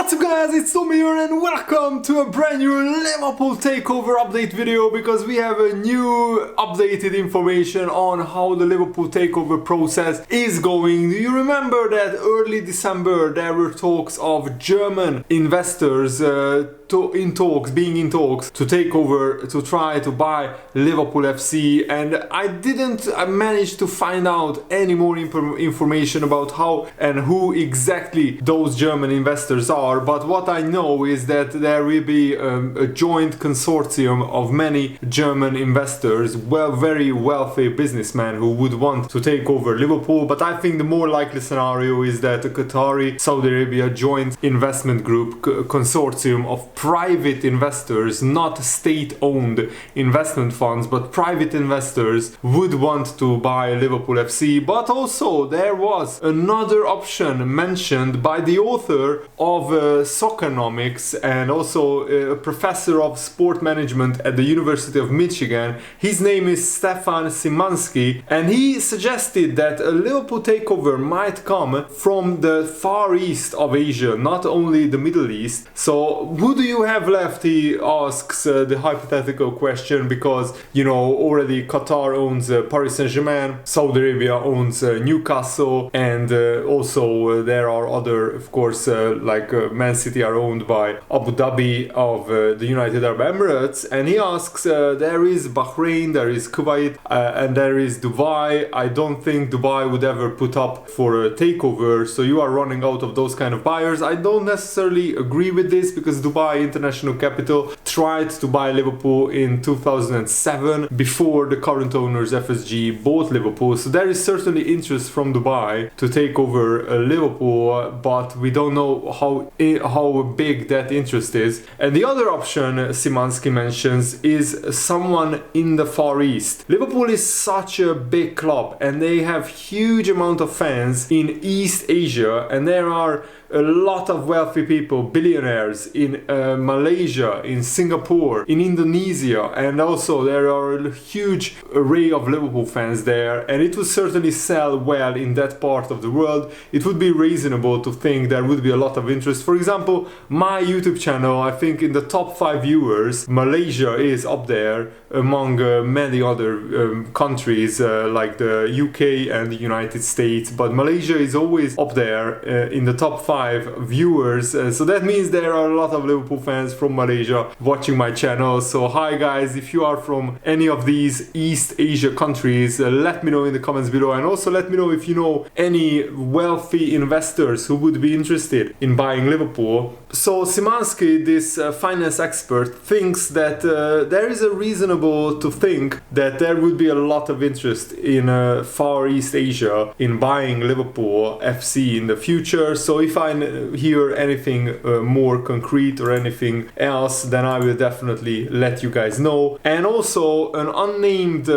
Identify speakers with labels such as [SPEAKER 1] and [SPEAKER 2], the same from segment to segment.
[SPEAKER 1] What's up guys, it's Tom here and welcome to a brand new Liverpool Takeover update video because we have a new updated information on how the Liverpool Takeover process is going. Do you remember that early December there were talks of German investors being in talks to take over, to try to buy Liverpool FC, and I didn't manage to find out any more information about how and who exactly those German investors are, but what I know is that there will be a joint consortium of many German investors, very wealthy businessmen who would want to take over Liverpool. But I think the more likely scenario is that a Qatar-Saudi Arabia joint investment group consortium of private investors, not state-owned investment funds, but private investors would want to buy Liverpool FC. But also there was another option mentioned by the author of Soccernomics and also a professor of sport management at the University of Michigan. His name is Stefan Szymanski, and he suggested that a Liverpool takeover might come from the Far East of Asia, not only the Middle East. So who do you have left, he asks the hypothetical question, because you know already Qatar owns Paris Saint-Germain, Saudi Arabia owns Newcastle, and also there are other, of course, like Man City are owned by Abu Dhabi of the United Arab Emirates. And he asks, there is Bahrain, there is Kuwait, and there is Dubai. I don't think Dubai would ever put up for a takeover, so you are running out of those kind of buyers. I don't necessarily agree with this because Dubai International Capital tried to buy Liverpool in 2007 before the current owners FSG bought Liverpool, so there is certainly interest from Dubai to take over Liverpool, but we don't know how big that interest is. And the other option Szymanski mentions is someone in the Far East. Liverpool is such a big club and they have huge amount of fans in East Asia, and there are a lot of wealthy people, billionaires in Malaysia, in Singapore, in Indonesia, and also there are a huge array of Liverpool fans there, and it would certainly sell well in that part of the world. It would be reasonable to think there would be a lot of interest. For example, my YouTube channel, I think in the top 5 viewers, Malaysia is up there among many other countries like the UK and the United States, but Malaysia is always up there in the top 5 viewers, so that means there are a lot of Liverpool fans from Malaysia watching my channel. So hi guys, if you are from any of these East Asia countries, let me know in the comments below, and also let me know if you know any wealthy investors who would be interested in buying Liverpool. So Szymanski, this finance expert, thinks that there is a reasonable to think that there would be a lot of interest in Far East Asia in buying Liverpool FC in the future. So if I hear anything more concrete or anything else, then I will definitely let you guys know. And also an unnamed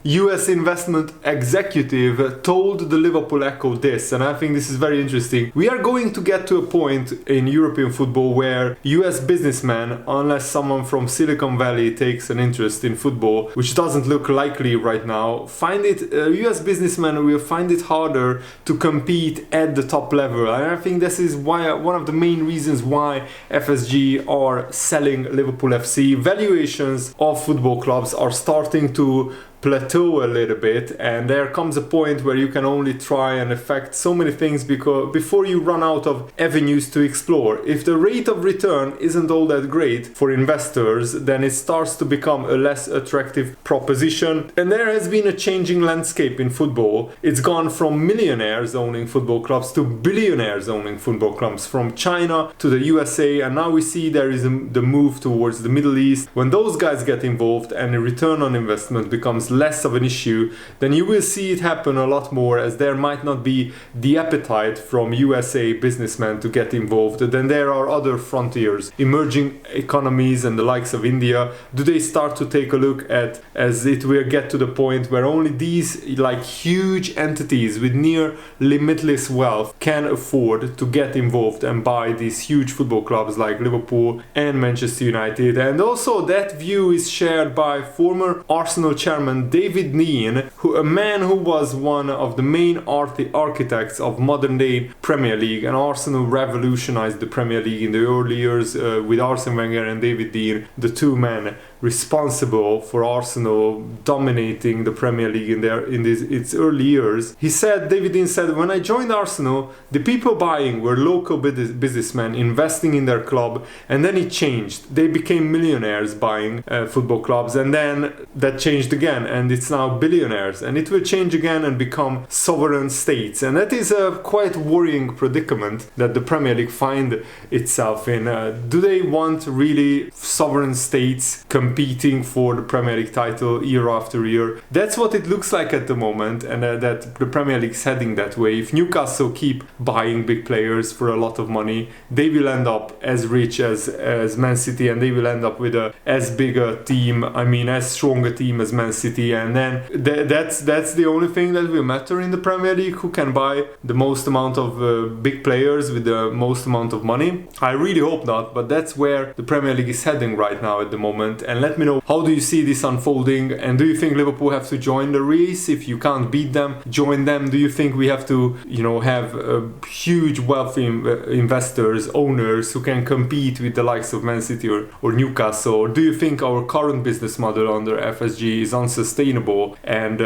[SPEAKER 1] US investment executive told the Liverpool Echo this, and I think this is very interesting. We are going to get to a point in European football where US businessmen, unless someone from Silicon Valley takes an interest in football, which doesn't look likely right now, US businessmen will find it harder to compete at the top level. And I think this is why one of the main reasons why FSG are selling Liverpool FC. Valuations of football clubs are starting to plateau a little bit, and there comes a point where you can only try and affect so many things before you run out of avenues to explore. If the rate of return isn't all that great for investors, then it starts to become a less attractive proposition. And there has been a changing landscape in football. It's gone from millionaires owning football clubs to billionaires owning football clubs, from China to the USA, and now we see there is the move towards the Middle East. When those guys get involved and the return on investment becomes less of an issue, then you will see it happen a lot more, as there might not be the appetite from USA businessmen to get involved. Then there are other frontiers, emerging economies and the likes of India. Do they start to take a look at, as it will get to the point where only these like huge entities with near limitless wealth can afford to get involved and buy these huge football clubs like Liverpool and Manchester United? And also that view is shared by former Arsenal chairman chairman David Dean, a man who was one of the main architects of modern day Premier League, and Arsenal revolutionized the Premier League in the early years with Arsene Wenger and David Dean, the two men responsible for Arsenal dominating the Premier League in its early years. David Dean said, when I joined Arsenal, the people buying were local businessmen investing in their club, and then it changed. They became millionaires buying football clubs, and then that changed again, and it's now billionaires, and it will change again and become sovereign states. And that is a quite worrying predicament that the Premier League find itself in. Do they want really sovereign states competing for the Premier League title year after year? That's what it looks like at the moment, and that the Premier League is heading that way. If Newcastle keep buying big players for a lot of money, they will end up as rich as Man City, and they will end up with as big a team, as strong a team as Man City, and then that's the only thing that will matter in the Premier League, who can buy the most amount of big players with the most amount of money. I really hope not, but that's where the Premier League is heading right now at the moment. And let me know, how do you see this unfolding, and do you think Liverpool have to join the race? If you can't beat them, join them. Do you think we have to have huge wealthy investors, owners who can compete with the likes of Man City or Newcastle? Or do you think our current business model under FSG is unsustainable, and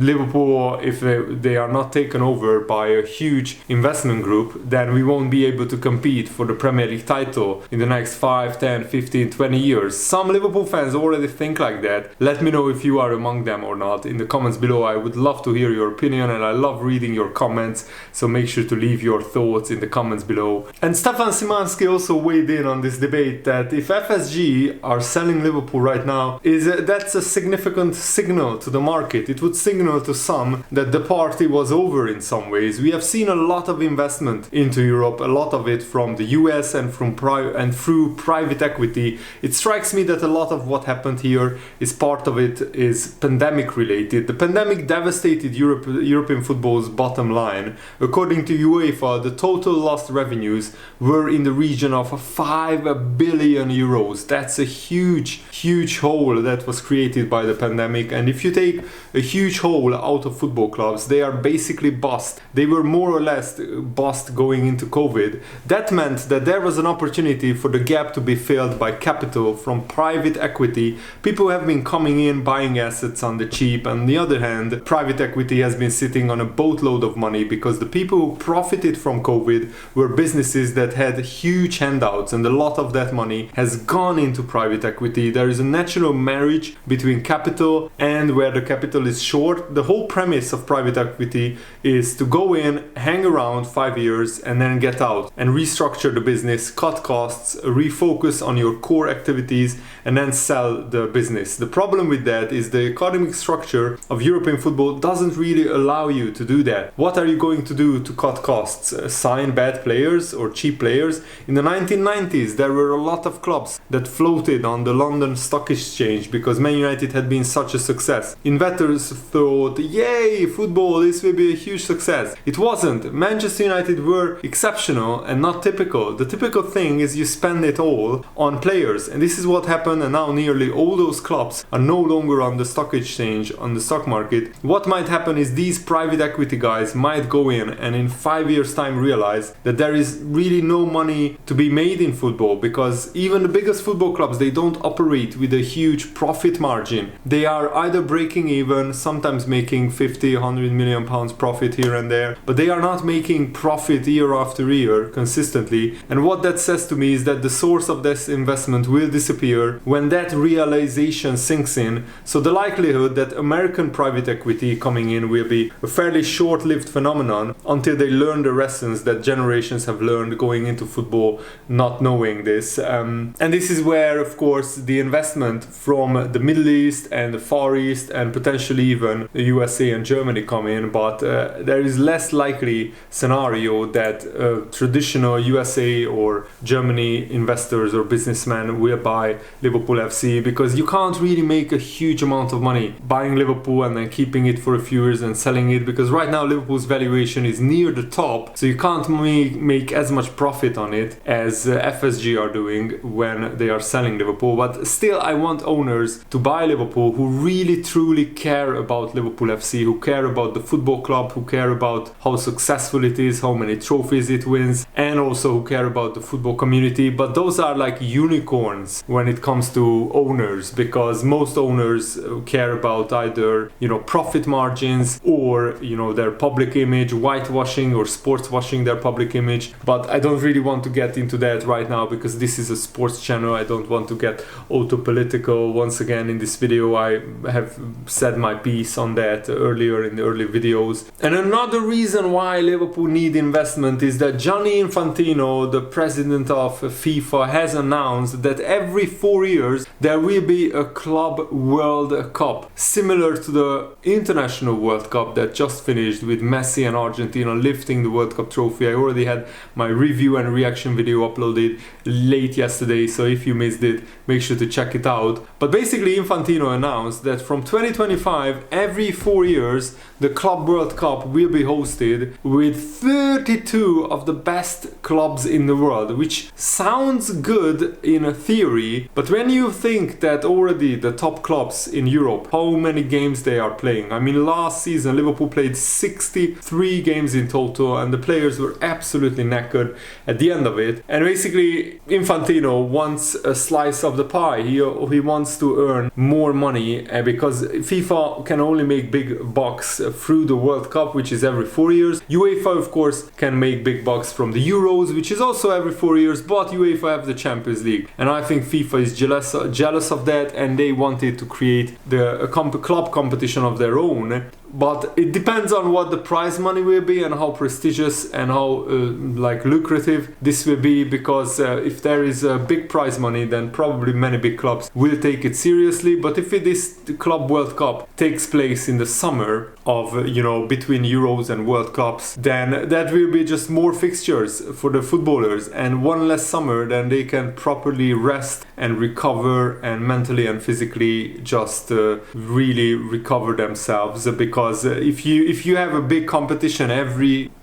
[SPEAKER 1] Liverpool, if they are not taken over by a huge investment group, then we won't be able to compete for the Premier League title in the next 5, 10, 15, 20 years? Some Liverpool fans already think like that. Let me know if you are among them or not in the comments below. I would love to hear your opinion, and I love reading your comments, so make sure to leave your thoughts in the comments below. And Stefan Szymanski also weighed in on this debate that if FSG are selling Liverpool right now, that's a significant signal to the market. It would signal to some that the party was over in some ways. We have seen a lot of investment into Europe, a lot of it from the US and through private equity. It strikes me that a lot of what happened here is part of it is pandemic related. The pandemic devastated European football's bottom line. According to UEFA, the total lost revenues were in the region of 5 billion euros. That's a huge hole that was created by the pandemic. And if you take a huge hole out of football clubs, they are basically bust. They were more or less bust going into COVID. That meant that there was an opportunity for the gap to be filled by capital from private equity. People have been coming in, buying assets on the cheap. On the other hand, private equity has been sitting on a boatload of money, because the people who profited from COVID were businesses that had huge handouts, and a lot of that money has gone into private equity. There is a natural marriage between capital and where the capital is short. The whole premise of private equity is to go in, hang around 5 years, and then get out and restructure the business, cut costs, refocus on your core activities, and then sell the business. The problem with that is the economic structure of European football doesn't really allow you to do that. What are you going to do to cut costs? Sign bad players or cheap players? In the 1990s, there were a lot of clubs that floated on the London Stock Exchange because Man United had been such a success. Investors thought, yay, football, this will be a huge success. It wasn't. Manchester United were exceptional and not typical. The typical thing is you spend it all on players, and this is what happened, and now nearly all those clubs are no longer on the stock exchange, on the stock market. What might happen is these private equity guys might go in and in 5 years time realize that there is really no money to be made in football, because even the biggest football clubs, they don't operate with a huge profit margin. They are either breaking even, sometimes making 50, 100 million pounds profit here and there, but they are not making profit year after year consistently. And what that says to me is that the source of this investment will disappear when that realization sinks in. So the likelihood that American private equity coming in will be a fairly short-lived phenomenon until they learn the lessons that generations have learned going into football not knowing this. And this is where, of course, the investment from the Middle East and the Far East and potentially even the USA and Germany come in. But there is less likely scenario that traditional USA or Germany investors or businessmen will buy Liverpool Liverpool FC, because you can't really make a huge amount of money buying Liverpool and then keeping it for a few years and selling it, because right now Liverpool's valuation is near the top, so you can't make as much profit on it as FSG are doing when they are selling Liverpool. But still, I want owners to buy Liverpool who really truly care about Liverpool FC, who care about the football club, who care about how successful it is, how many trophies it wins, and also who care about the football community. But those are like unicorns when it comes to owners, because most owners care about either, you know, profit margins or, you know, their public image, whitewashing or sports washing their public image. But I don't really want to get into that right now, because this is a sports channel. I don't want to get auto-political. Once again, in this video I have said my piece on that earlier in the early videos. And another reason why Liverpool need investment is that Gianni Infantino, the president of FIFA, has announced that every 4 years there will be a Club World Cup, similar to the International World Cup that just finished with Messi and Argentina lifting the World Cup trophy. I already had my review and reaction video uploaded late yesterday, so if you missed it, make sure to check it out. But basically, Infantino announced that from 2025, every 4 years, the Club World Cup will be hosted with 32 of the best clubs in the world, which sounds good in theory, but when you think that already the top clubs in Europe, how many games they are playing. I mean, last season Liverpool played 63 games in total, and the players were absolutely knackered at the end of it. And basically, Infantino wants a slice of the pie. He wants to earn more money, because FIFA can only make big bucks through the World Cup, which is every 4 years. UEFA, of course, can make big bucks from the Euros, which is also every 4 years, but UEFA have the Champions League. And I think FIFA is jealous of that, and they wanted to create a club competition of their own. But it depends on what the prize money will be and how prestigious and how like lucrative this will be, because if there is a big prize money, then probably many big clubs will take it seriously. But if this Club World Cup takes place in the summer of, you know, between Euros and World Cups, then that will be just more fixtures for the footballers and one less summer, then they can properly rest and recover and mentally and physically just really recover themselves. Because if you have a big competition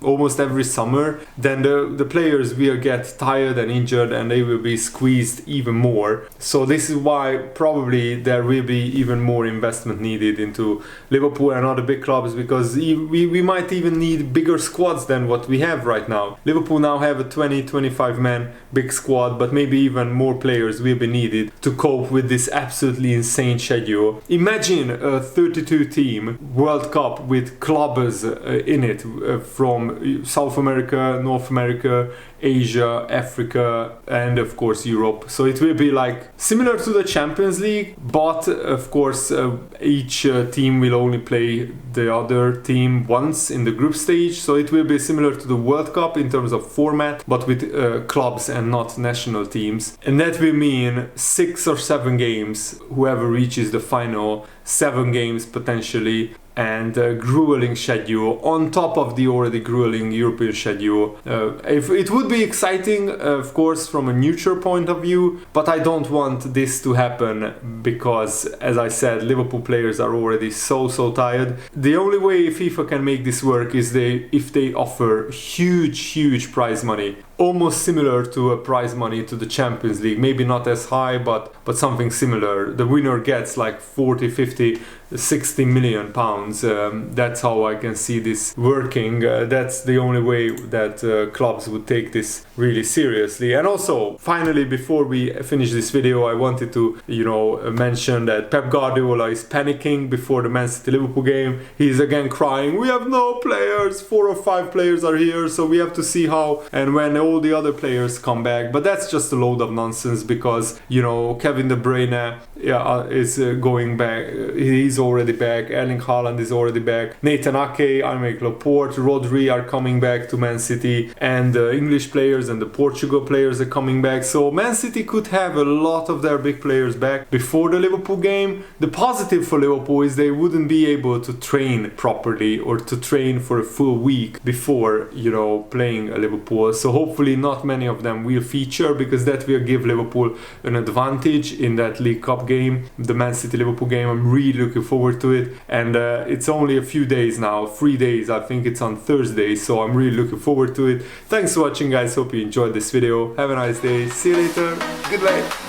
[SPEAKER 1] almost every summer, then the players will get tired and injured, and they will be squeezed even more. So this is why probably there will be even more investment needed into Liverpool and other big clubs, because we might even need bigger squads than what we have right now. Liverpool now have a 20-25 man big squad, but maybe even more players will be needed to cope with this absolutely insane schedule. Imagine a 32 team World Cup with clubs in it from South America, North America, Asia, Africa, and of course Europe. So it will be like similar to the Champions League, but of course each team will only play the other team once in the group stage. So it will be similar to the World Cup in terms of format, but with clubs and not national teams. And that will mean 6 or 7 games, whoever reaches the final, 7 games potentially, and a grueling schedule on top of the already grueling European schedule. If it would be exciting, of course, from a neutral point of view, but I don't want this to happen because, as I said, Liverpool players are already so tired. The only way FIFA can make this work is if they offer huge prize money, almost similar to a prize money to the Champions League. Maybe not as high, but something similar. The winner gets like 40, 50, 60 million pounds. That's how I can see this working. That's the only way that clubs would take this really seriously. And also, finally, before we finish this video, I wanted to, mention that Pep Guardiola is panicking before the Man City Liverpool game. He's again crying, "We have no players, 4 or 5 players are here, so we have to see how and when all the other players come back." But that's just a load of nonsense, because Kevin De Bruyne is going back. He's already back. Erling Haaland is already back. Nathan Ake, Aymeric Laporte, Rodri are coming back to Man City, and the English players and the Portugal players are coming back. So Man City could have a lot of their big players back before the Liverpool game. The positive for Liverpool is they wouldn't be able to train properly or to train for a full week before playing Liverpool. So hopefully hopefully not many of them will feature, because that will give Liverpool an advantage in that League Cup game, the Man City Liverpool game. I'm really looking forward to it, and it's only a few days now, 3 days. I think it's on Thursday, so I'm really looking forward to it. Thanks for watching, guys. Hope you enjoyed this video. Have a nice day. See you later. Goodbye.